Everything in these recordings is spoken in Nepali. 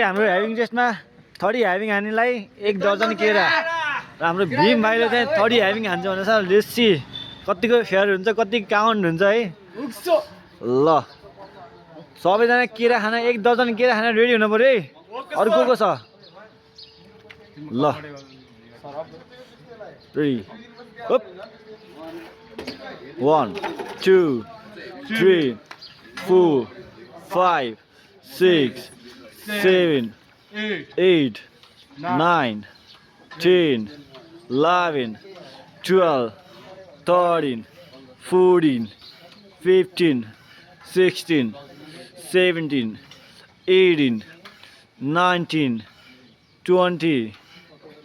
हाम्रो ह्याभिङ टेस्टमा 30 ह्याभिङ हान्नेलाई 1 दर्जन केरा र हाम्रो भीम भाइले चाहिँ 30 ह्याभिङ हान्छ भनेर छ। लेट्स सी कतिको फेयर हुन्छ, कति काउन्ट हुन्छ है। ल सबैजना केरा खाना 1 दर्जन केरा खाना रेडी हुनु पर्यो है। अरु को छ? ल रेडी। 1 2 3 4 5 6 7 8 9 10 11 12 13 14 15 16 17 18 19 20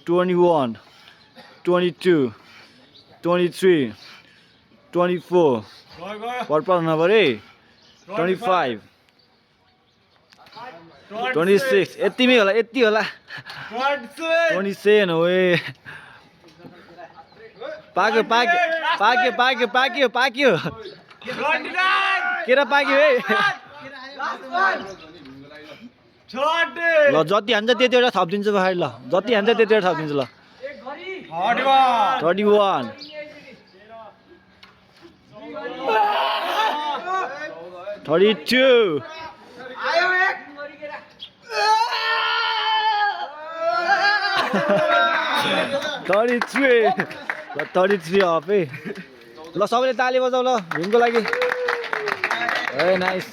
21 22 23 24 पर्पल हुन पर्यो 25 26 यतिमै होला, यति होला 27 हो ए। पाक्यो पाक्यो पाक्यो पाक्यो पाक्यो पाक्यो केरा पाक्यो है। ल जति हान्छ त्यति एउटा थपिदिन्छु पछाडि। ल जति हान्छ त्यति एउटा थपिदिन्छु। ल 31 32 33 ल 33 अफ है। ल सबैले ताली बजाऊ ल भीमको लागि। A nice.